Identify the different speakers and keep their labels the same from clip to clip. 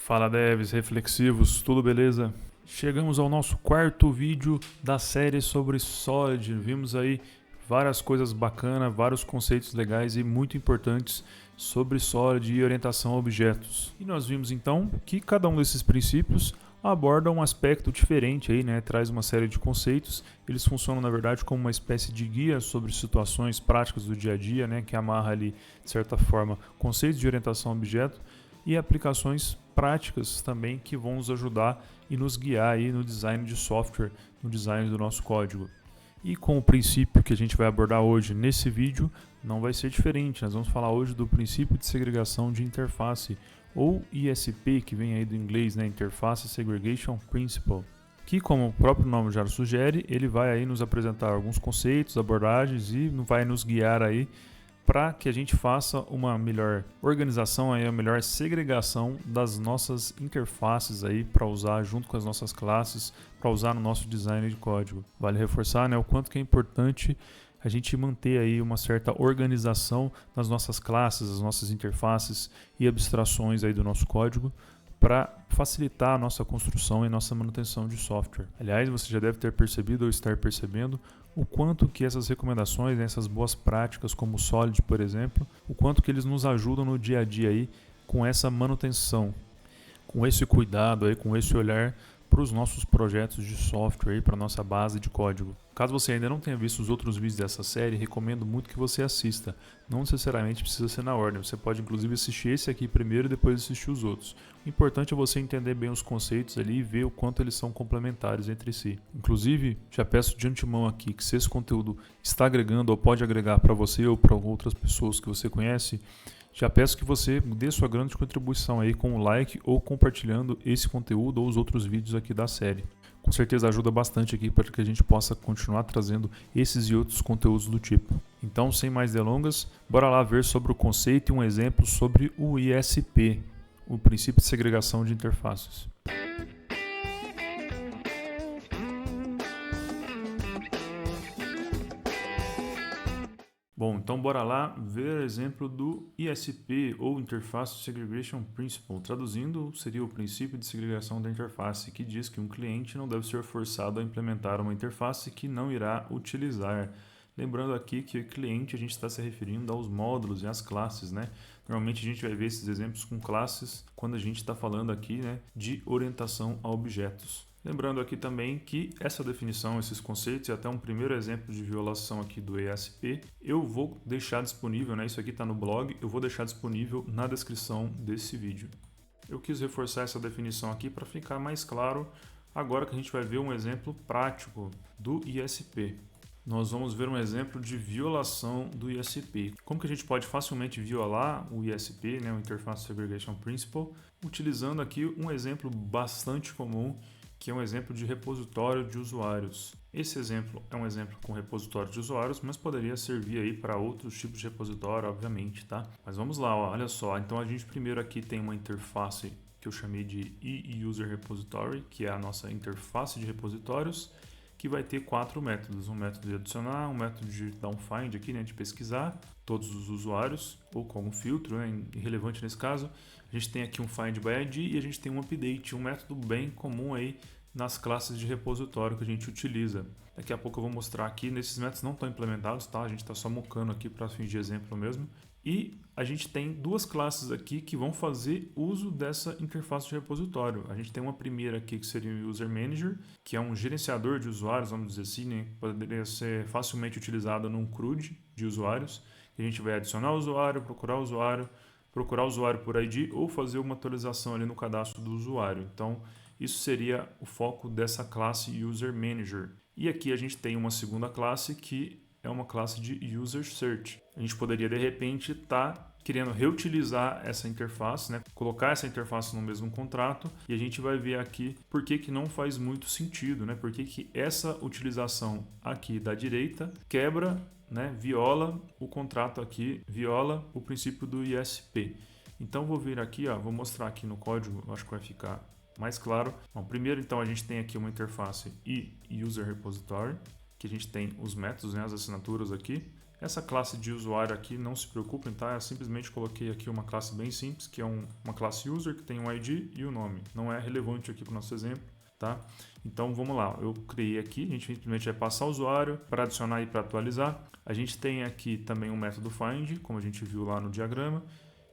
Speaker 1: Fala devs reflexivos, tudo beleza? Chegamos ao nosso quarto vídeo da série sobre Solid. Vimos aí várias coisas bacanas, vários conceitos legais e muito importantes sobre Solid e orientação a objetos. E nós vimos então que cada um desses princípios aborda um aspecto diferente aí, né? Traz uma série de conceitos. Eles funcionam na verdade como uma espécie de guia sobre situações práticas do dia a dia, né? Que amarra ali de certa forma conceitos de orientação a objeto e aplicações práticas também que vão nos ajudar e nos guiar aí no design de software, no design do nosso código. E com o princípio que a gente vai abordar hoje nesse vídeo, não vai ser diferente. Nós vamos falar hoje do princípio de segregação de interface, ou ISP, que vem aí do inglês, né? Interface Segregation Principle, que, como o próprio nome já sugere, ele vai aí nos apresentar alguns conceitos, abordagens e vai nos guiar aí para que a gente faça uma melhor organização, aí, uma melhor segregação das nossas interfaces aí para usar junto com as nossas classes, para usar no nosso design de código. Vale reforçar, né, o quanto que é importante a gente manter aí uma certa organização nas nossas classes, as nossas interfaces e abstrações aí do nosso código, para facilitar a nossa construção e nossa manutenção de software. Aliás, você já deve ter percebido ou estar percebendo o quanto que essas recomendações, essas boas práticas como o Solid, por exemplo, o quanto que eles nos ajudam no dia a dia aí com essa manutenção, com esse cuidado aí, com esse olhar para os nossos projetos de software, para a nossa base de código. Caso você ainda não tenha visto os outros vídeos dessa série, recomendo muito que você assista. Não necessariamente precisa ser na ordem, você pode inclusive assistir esse aqui primeiro e depois assistir os outros. O importante é você entender bem os conceitos ali e ver o quanto eles são complementares entre si. Inclusive, já peço de antemão aqui que se esse conteúdo está agregando ou pode agregar para você ou para outras pessoas que você conhece, já peço que você dê sua grande contribuição aí com o like ou compartilhando esse conteúdo ou os outros vídeos aqui da série. Com certeza ajuda bastante aqui para que a gente possa continuar trazendo esses e outros conteúdos do tipo. Então, sem mais delongas, bora lá ver sobre o conceito e um exemplo sobre o ISP, o princípio de segregação de interfaces. Bom, então bora lá ver o exemplo do ISP, ou Interface Segregation Principle. Traduzindo, seria o princípio de segregação da interface, que diz que um cliente não deve ser forçado a implementar uma interface que não irá utilizar. Lembrando aqui que cliente a gente está se referindo aos módulos e às classes, né? Normalmente a gente vai ver esses exemplos com classes quando a gente está falando aqui, né, de orientação a objetos. Lembrando aqui também que essa definição, esses conceitos e até um primeiro exemplo de violação aqui do ISP, eu vou deixar disponível, né? Isso aqui está no blog, eu vou deixar disponível na descrição desse vídeo. Eu quis reforçar essa definição aqui para ficar mais claro agora que a gente vai ver um exemplo prático do ISP. Nós vamos ver um exemplo de violação do ISP. Como que a gente pode facilmente violar o ISP, né, o Interface Segregation Principle, utilizando aqui um exemplo bastante comum, que é um exemplo de repositório de usuários. Esse exemplo é um exemplo com repositório de usuários, mas poderia servir aí para outros tipos de repositório, obviamente, tá? Mas vamos lá, ó, olha só. Então a gente primeiro aqui tem uma interface que eu chamei de e-user repository, que é a nossa interface de repositórios, que vai ter 4 métodos. Um método de adicionar, um método de dar um find aqui, né, de pesquisar todos os usuários, ou como filtro, né, irrelevante nesse caso. A gente tem aqui um find by ID e a gente tem um update, um método bem comum aí nas classes de repositório que a gente utiliza. Daqui a pouco eu vou mostrar aqui, nesses métodos não estão implementados, tá? A gente está só mocando aqui para fins de exemplo mesmo. E a gente tem duas classes aqui que vão fazer uso dessa interface de repositório. A gente tem uma primeira aqui que seria o User Manager, que é um gerenciador de usuários, vamos dizer assim, né? Poderia ser facilmente utilizado num CRUD de usuários. A gente vai adicionar o usuário, procurar o usuário por ID ou fazer uma atualização ali no cadastro do usuário. Então, isso seria o foco dessa classe User Manager. E aqui a gente tem uma segunda classe que é uma classe de User Search. A gente poderia, de repente, estar querendo reutilizar essa interface, né? Colocar essa interface no mesmo contrato, e a gente vai ver aqui por que não faz muito sentido, né? Por que essa utilização aqui da direita quebra, né? Viola o contrato aqui, viola o princípio do ISP. Então vou vir aqui, ó, vou mostrar aqui no código, acho que vai ficar mais claro. Bom, primeiro então a gente tem aqui uma interface e user repository, que a gente tem os métodos, né, as assinaturas aqui. Essa classe de usuário aqui, não se preocupem, tá? Eu simplesmente coloquei aqui uma classe bem simples, que é uma classe user, que tem um ID e o nome. Não é relevante aqui para o nosso exemplo, tá? Então vamos lá, eu criei aqui, a gente simplesmente vai passar o usuário para adicionar e para atualizar. A gente tem aqui também um método find, como a gente viu lá no diagrama,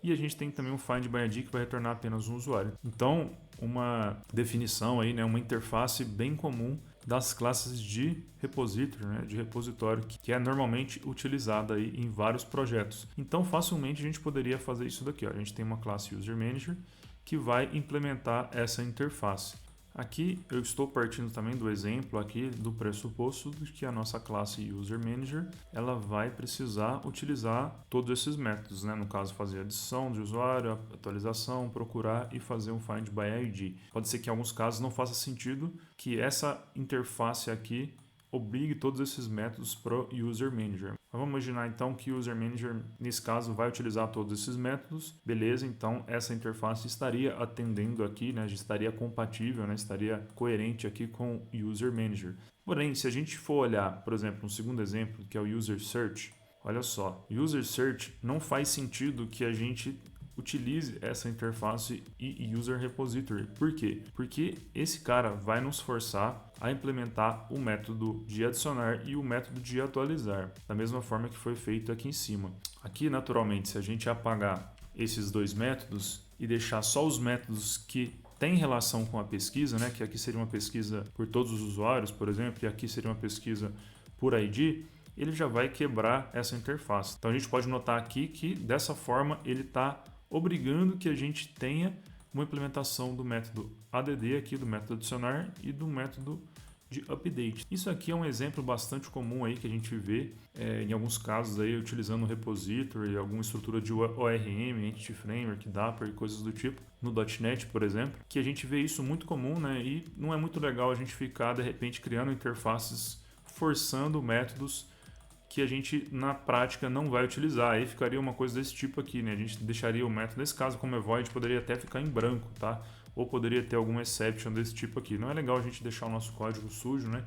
Speaker 1: e a gente tem também um find by ID que vai retornar apenas um usuário. Então, uma definição aí, né, uma interface bem comum das classes de repository, né, de repositório, que é normalmente utilizada aí em vários projetos. Então, facilmente a gente poderia fazer isso daqui, ó. A gente tem uma classe user manager que vai implementar essa interface. Aqui eu estou partindo também do exemplo aqui do pressuposto de que a nossa classe User Manager ela vai precisar utilizar todos esses métodos, né? No caso, fazer adição de usuário, atualização, procurar e fazer um Find by ID. Pode ser que em alguns casos não faça sentido que essa interface aqui obrigue todos esses métodos para o User Manager. Vamos imaginar então que o User Manager, nesse caso, vai utilizar todos esses métodos. Beleza, então essa interface estaria atendendo aqui, né, já estaria compatível, né, estaria coerente aqui com o User Manager. Porém, se a gente for olhar, por exemplo, um segundo exemplo, que é o User Search, olha só, User Search não faz sentido que a gente utilize essa interface e User Repository. Por quê? Porque esse cara vai nos forçar a implementar o método de adicionar e o método de atualizar, da mesma forma que foi feito aqui em cima. Aqui, naturalmente, se a gente apagar esses dois métodos e deixar só os métodos que têm relação com a pesquisa, né, que aqui seria uma pesquisa por todos os usuários, por exemplo, e aqui seria uma pesquisa por ID, ele já vai quebrar essa interface. Então a gente pode notar aqui que dessa forma ele está obrigando que a gente tenha uma implementação do método add aqui, do método adicionar e do método de update. Isso aqui é um exemplo bastante comum aí que a gente vê em alguns casos aí utilizando o repository, alguma estrutura de ORM, Entity Framework, Dapper e coisas do tipo, no .NET, por exemplo, que a gente vê isso muito comum, né? E não é muito legal a gente ficar de repente criando interfaces forçando métodos que a gente na prática não vai utilizar. Aí ficaria uma coisa desse tipo aqui, né? A gente deixaria o método, nesse caso como é void, poderia até ficar em branco, tá? Ou poderia ter algum exception desse tipo aqui. Não é legal a gente deixar o nosso código sujo, né?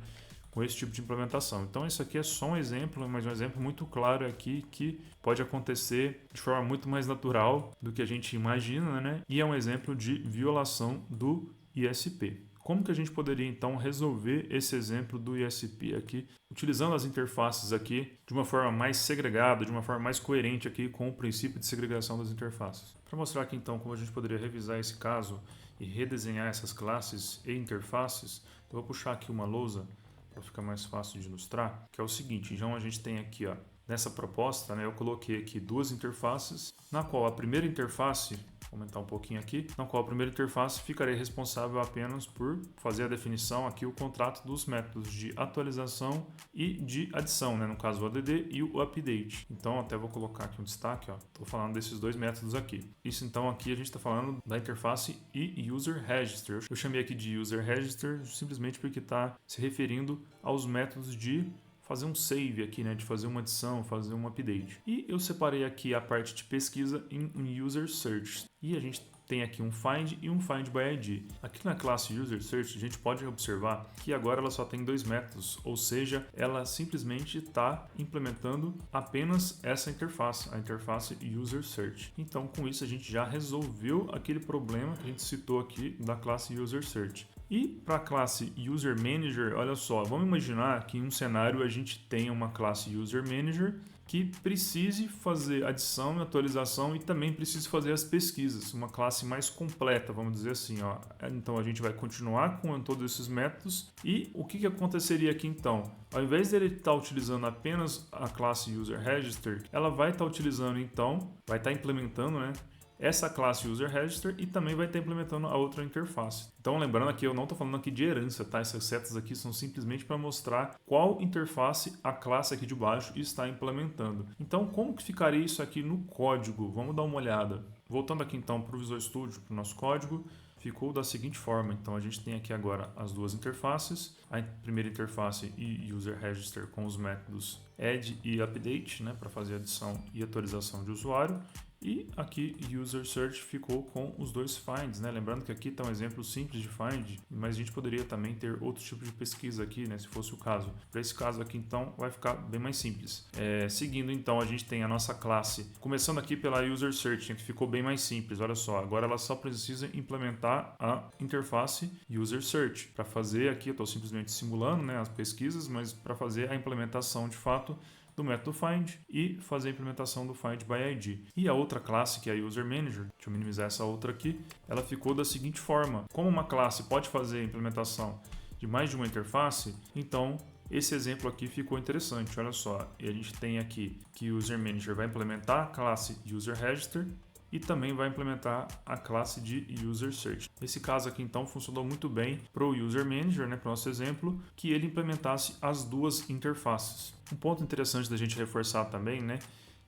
Speaker 1: Com esse tipo de implementação. Então isso aqui é só um exemplo, mas um exemplo muito claro aqui que pode acontecer de forma muito mais natural do que a gente imagina, né? E é um exemplo de violação do ISP. Como que a gente poderia então resolver esse exemplo do ISP aqui, utilizando as interfaces aqui de uma forma mais segregada, de uma forma mais coerente aqui com o princípio de segregação das interfaces? Para mostrar aqui então como a gente poderia revisar esse caso e redesenhar essas classes e interfaces, eu vou puxar aqui uma lousa para ficar mais fácil de ilustrar, que é o seguinte, então a gente tem aqui, ó, nessa proposta, né, eu coloquei aqui duas interfaces, na qual a primeira interface, vou aumentar um pouquinho aqui, na qual a primeira interface ficaria responsável apenas por fazer a definição aqui, o contrato dos métodos de atualização e de adição, né, no caso o add e o update. Então até vou colocar aqui um destaque, estou falando desses dois métodos aqui. Isso então aqui a gente está falando da interface e user register. Eu chamei aqui de user register simplesmente porque está se referindo aos métodos de fazer um save aqui, né, de fazer uma adição, fazer um update. E eu separei aqui a parte de pesquisa em um user search. E a gente tem aqui um find e um find by ID. Aqui na classe user search a gente pode observar que agora ela só tem dois métodos, ou seja, ela simplesmente está implementando apenas essa interface, a interface user search. Então com isso a gente já resolveu aquele problema que a gente citou aqui da classe user search. E para a classe User Manager, olha só, vamos imaginar que em um cenário a gente tenha uma classe User Manager que precise fazer adição e atualização e também precise fazer as pesquisas, uma classe mais completa, vamos dizer assim, ó. Então a gente vai continuar com todos esses métodos e o que aconteceria aqui então? Ao invés dele estar utilizando apenas a classe User Register, ela vai estar utilizando então, vai estar implementando, né, essa classe User Register e também vai estar implementando a outra interface. Então lembrando aqui, eu não estou falando aqui de herança, tá? Essas setas aqui são simplesmente para mostrar qual interface a classe aqui de baixo está implementando. Então como que ficaria isso aqui no código? Vamos dar uma olhada. Voltando aqui então para o Visual Studio, para o nosso código, ficou da seguinte forma. Então a gente tem aqui agora as duas interfaces, a primeira interface e User Register com os métodos add e update, né, para fazer adição e atualização de usuário. E aqui user search ficou com os dois finds, né? Lembrando que aqui está um exemplo simples de find, mas a gente poderia também ter outro tipo de pesquisa aqui, né? Se fosse o caso. Para esse caso aqui, então, vai ficar bem mais simples. Seguindo, então, a gente tem a nossa classe, começando aqui pela user search, que ficou bem mais simples. Olha só, agora ela só precisa implementar a interface user search. Para fazer aqui, eu estou simplesmente simulando, né, as pesquisas, mas para fazer a implementação de fato do método find e fazer a implementação do find by ID. E a outra classe, que é a user manager, deixa eu minimizar essa outra aqui, ela ficou da seguinte forma: como uma classe pode fazer a implementação de mais de uma interface, então esse exemplo aqui ficou interessante. Olha só, e a gente tem aqui que o user manager vai implementar a classe user register e também vai implementar a classe de user search. Esse caso aqui então funcionou muito bem para o user manager, né, para o nosso exemplo, que ele implementasse as duas interfaces. Um ponto interessante da gente reforçar também, né,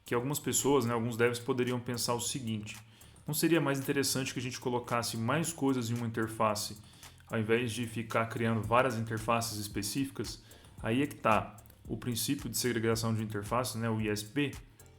Speaker 1: que algumas pessoas, né, alguns devs poderiam pensar o seguinte: não seria mais interessante que a gente colocasse mais coisas em uma interface ao invés de ficar criando várias interfaces específicas? Aí é que está o princípio de segregação de interfaces, né, o ISP.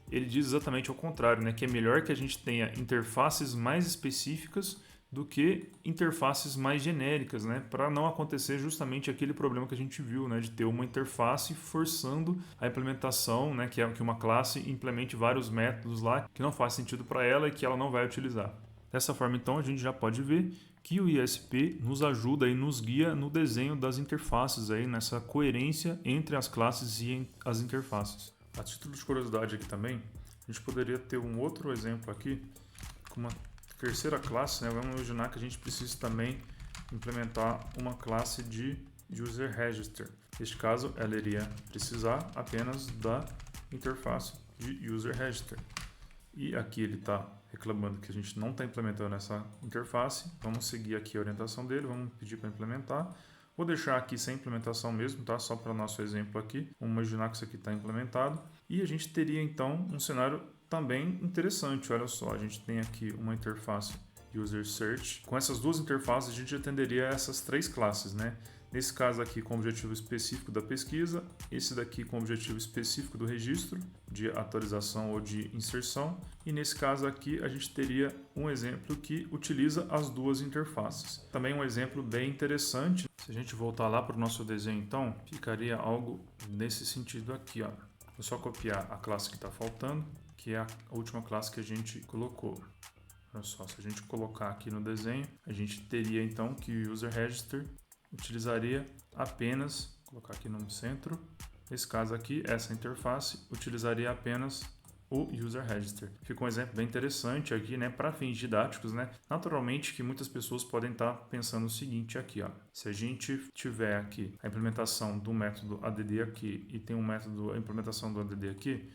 Speaker 1: Ele diz exatamente ao contrário, né? Que é melhor que a gente tenha interfaces mais específicas do que interfaces mais genéricas, né? Para não acontecer justamente aquele problema que a gente viu, né? De ter uma interface forçando a implementação, né? Que é que uma classe implemente vários métodos lá que não faz sentido para ela e que ela não vai utilizar. Dessa forma, então, a gente já pode ver que o ISP nos ajuda e nos guia no desenho das interfaces, aí, nessa coerência entre as classes e as interfaces. A título de curiosidade aqui também, a gente poderia ter um outro exemplo aqui, com uma terceira classe, né? Vamos imaginar que a gente precisa também implementar uma classe de user register. Neste caso, ela iria precisar apenas da interface de user register. E aqui ele está reclamando que a gente não está implementando essa interface. Vamos seguir aqui a orientação dele, vamos pedir para implementar. Vou deixar aqui sem implementação mesmo, tá? Só para o nosso exemplo aqui. Vamos imaginar que isso aqui está implementado. E a gente teria então um cenário também interessante. Olha só, a gente tem aqui uma interface user search. Com essas duas interfaces a gente atenderia essas três classes, né? Nesse caso aqui com o objetivo específico da pesquisa, esse daqui com o objetivo específico do registro, de atualização ou de inserção, e nesse caso aqui a gente teria um exemplo que utiliza as duas interfaces. Também um exemplo bem interessante, se a gente voltar lá para o nosso desenho então, ficaria algo nesse sentido aqui, ó. Vou só copiar a classe que está faltando, que é a última classe que a gente colocou. Olha só, se a gente colocar aqui no desenho, a gente teria então que o user register utilizaria apenas, vou colocar aqui no centro, nesse caso aqui, essa interface utilizaria apenas o user register. Fica um exemplo bem interessante aqui, né, para fins didáticos, né? Naturalmente que muitas pessoas podem estar pensando o seguinte aqui, ó. Se a gente tiver aqui a implementação do método add aqui e tem um método, a implementação do add aqui,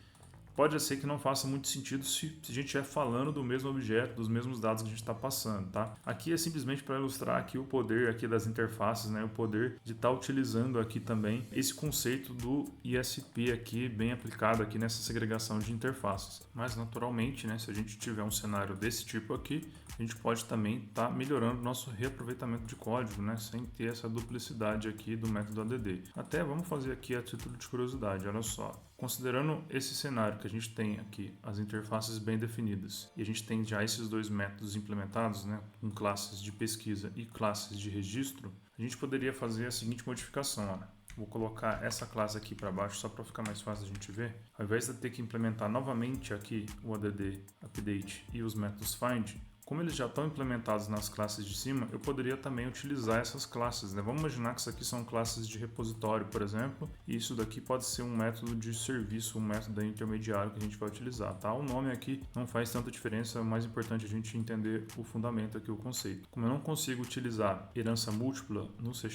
Speaker 1: pode ser que não faça muito sentido se a gente estiver falando do mesmo objeto, dos mesmos dados que a gente está passando, tá? Aqui é simplesmente para ilustrar aqui o poder aqui das interfaces, né? O poder de estar utilizando aqui também esse conceito do ISP aqui, bem aplicado aqui nessa segregação de interfaces. Mas naturalmente, né? Se a gente tiver um cenário desse tipo aqui, a gente pode também estar melhorando o nosso reaproveitamento de código, né? Sem ter essa duplicidade aqui do método add. Até vamos fazer aqui a título de curiosidade, olha só. Considerando esse cenário que a gente tem aqui as interfaces bem definidas e a gente tem já esses dois métodos implementados, né, com classes de pesquisa e classes de registro, a gente poderia fazer a seguinte modificação. Ó. Vou colocar essa classe aqui para baixo só para ficar mais fácil a gente ver. Ao invés de ter que implementar novamente aqui o add, update e os métodos find, como eles já estão implementados nas classes de cima, eu poderia também utilizar essas classes, né? Vamos imaginar que isso aqui são classes de repositório, por exemplo, e isso daqui pode ser um método de serviço, um método intermediário que a gente vai utilizar, tá? O nome aqui não faz tanta diferença, é mais importante a gente entender o fundamento aqui, o conceito. Como eu não consigo utilizar herança múltipla no C#,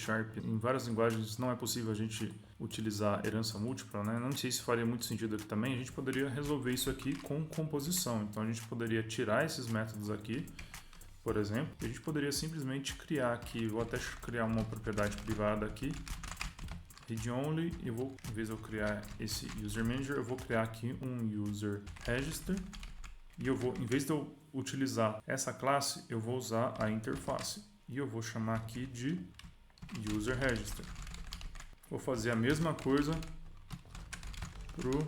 Speaker 1: em várias linguagens não é possível a gente utilizar herança múltipla, né? Não sei se faria muito sentido aqui também, a gente poderia resolver isso aqui com composição. Então a gente poderia tirar esses métodos aqui, por exemplo, e a gente poderia simplesmente criar aqui, vou até criar uma propriedade privada aqui, read-only, e vou, em vez de eu criar esse user manager, eu vou criar aqui um user register, e eu vou, em vez de eu utilizar essa classe, eu vou usar a interface, e eu vou chamar aqui de user register. Vou fazer a mesma coisa para o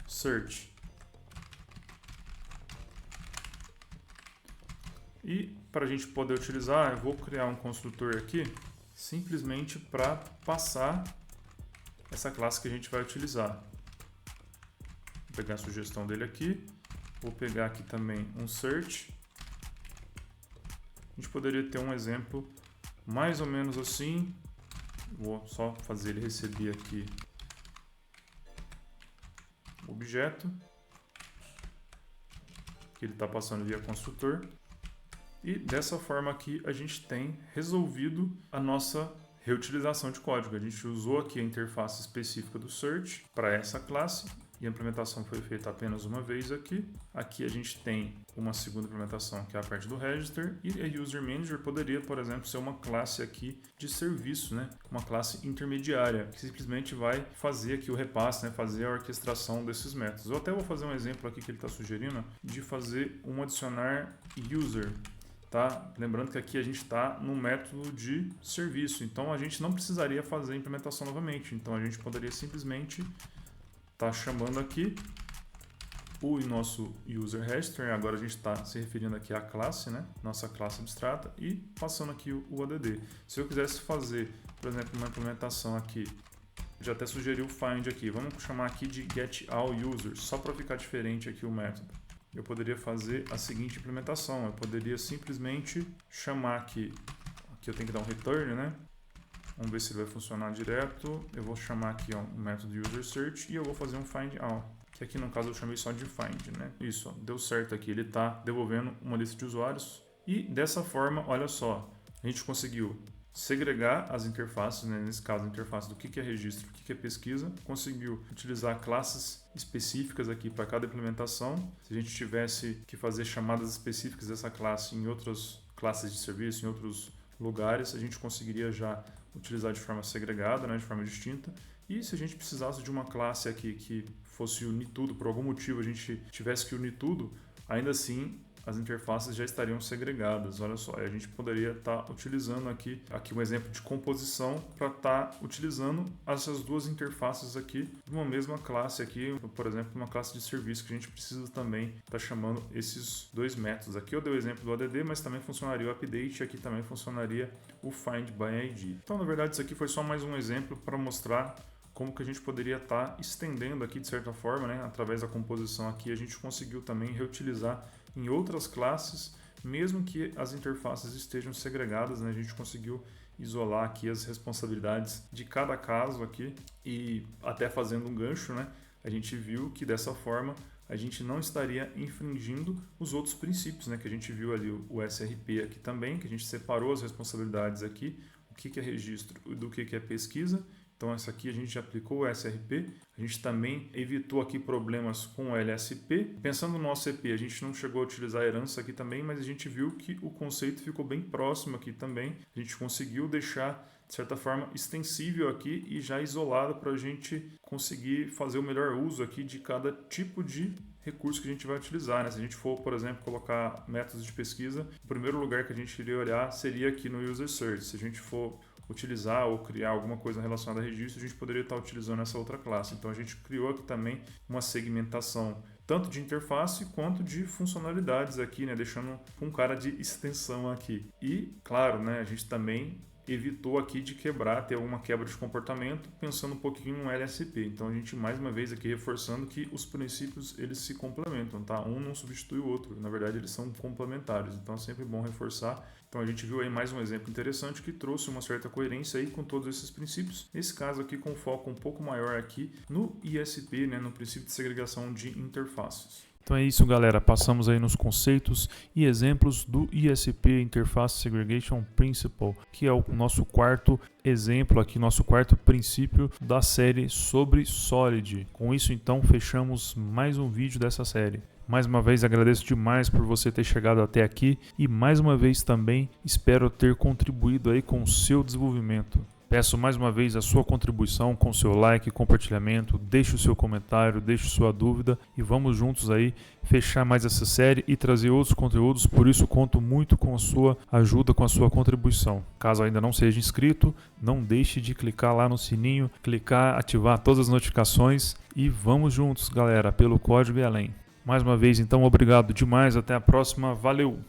Speaker 1: search. E para a gente poder utilizar, eu vou criar um construtor aqui, simplesmente para passar essa classe que a gente vai utilizar. Vou pegar a sugestão dele aqui, vou pegar aqui também um search. A gente poderia ter um exemplo mais ou menos assim. Vou só fazer ele receber aqui o objeto que ele está passando via construtor. E dessa forma aqui a gente tem resolvido a nossa reutilização de código. A gente usou aqui a interface específica do search para essa classe e a implementação foi feita apenas uma vez aqui. Aqui a gente tem uma segunda implementação que é a parte do register, e a user manager poderia, por exemplo, ser uma classe aqui de serviço, né? Uma classe intermediária que simplesmente vai fazer aqui o repasse, né? Fazer a orquestração desses métodos. Eu até vou fazer um exemplo aqui que ele está sugerindo de fazer um adicionar user. Tá? Lembrando que aqui a gente está no método de serviço, então a gente não precisaria fazer a implementação novamente. Então a gente poderia simplesmente estar chamando aqui o nosso user register. Agora a gente está se referindo aqui à classe, né? Nossa classe abstrata, e passando aqui o ADD. Se eu quisesse fazer, por exemplo, uma implementação aqui, já até sugeri o find aqui, vamos chamar aqui de getAllUsers, só para ficar diferente aqui o método. Eu poderia fazer a seguinte implementação, eu poderia simplesmente chamar aqui eu tenho que dar um return, né? Vamos ver se ele vai funcionar direto. Eu vou chamar aqui um método userSearch e eu vou fazer um findAll, que aqui no caso eu chamei só de find, né? Isso, ó, deu certo aqui, ele está devolvendo uma lista de usuários e dessa forma, olha só, a gente conseguiu segregar as interfaces, né? Nesse caso a interface do que é registro, o que é pesquisa, conseguiu utilizar classes específicas aqui para cada implementação. Se a gente tivesse que fazer chamadas específicas dessa classe em outras classes de serviço, em outros lugares, a gente conseguiria já utilizar de forma segregada, né? De forma distinta. E se a gente precisasse de uma classe aqui que fosse unir tudo, por algum motivo a gente tivesse que unir tudo, ainda assim as interfaces já estariam segregadas, olha só, e a gente poderia estar utilizando aqui um exemplo de composição para estar utilizando essas duas interfaces aqui de uma mesma classe aqui, por exemplo, uma classe de serviço que a gente precisa também estar chamando esses dois métodos. Aqui eu dei o exemplo do ADD, mas também funcionaria o update, aqui também funcionaria o find by ID. Então, na verdade, isso aqui foi só mais um exemplo para mostrar como que a gente poderia estar estendendo aqui de certa forma, né? Através da composição aqui a gente conseguiu também reutilizar em outras classes, mesmo que as interfaces estejam segregadas, né? A gente conseguiu isolar aqui as responsabilidades de cada caso aqui e até fazendo um gancho, né? A gente viu que dessa forma a gente não estaria infringindo os outros princípios, né? Que a gente viu ali o SRP aqui também, que a gente separou as responsabilidades aqui, o que é registro e do que é pesquisa. Então, essa aqui a gente já aplicou o SRP, a gente também evitou aqui problemas com o LSP. Pensando no OCP, a gente não chegou a utilizar a herança aqui também, mas a gente viu que o conceito ficou bem próximo aqui também. A gente conseguiu deixar, de certa forma, extensível aqui e já isolado para a gente conseguir fazer o melhor uso aqui de cada tipo de recurso que a gente vai utilizar, né? Se a gente for, por exemplo, colocar métodos de pesquisa, o primeiro lugar que a gente iria olhar seria aqui no User Search. Se a gente for utilizar ou criar alguma coisa relacionada a registro, a gente poderia estar utilizando essa outra classe. Então a gente criou aqui também uma segmentação tanto de interface quanto de funcionalidades aqui, né? Deixando com cara de extensão aqui. E, claro, né? A gente também evitou aqui de ter alguma quebra de comportamento, pensando um pouquinho no LSP. Então a gente mais uma vez aqui reforçando que os princípios eles se complementam, tá? Um não substitui o outro, na verdade eles são complementares, então é sempre bom reforçar. Então a gente viu aí mais um exemplo interessante que trouxe uma certa coerência aí com todos esses princípios. Nesse caso aqui com foco um pouco maior aqui no ISP, né? No princípio de segregação de interfaces. Então é isso, galera. Passamos aí nos conceitos e exemplos do ISP, Interface Segregation Principle, que é o nosso quarto exemplo aqui, nosso quarto princípio da série sobre Solid. Com isso, então, fechamos mais um vídeo dessa série. Mais uma vez agradeço demais por você ter chegado até aqui e mais uma vez também espero ter contribuído aí com o seu desenvolvimento. Peço mais uma vez a sua contribuição com seu like, compartilhamento, deixe o seu comentário, deixe sua dúvida e vamos juntos aí fechar mais essa série e trazer outros conteúdos, por isso conto muito com a sua ajuda, com a sua contribuição. Caso ainda não seja inscrito, não deixe de clicar lá no sininho, ativar todas as notificações e vamos juntos, galera, pelo código e além. Mais uma vez, então, obrigado demais, até a próxima, valeu!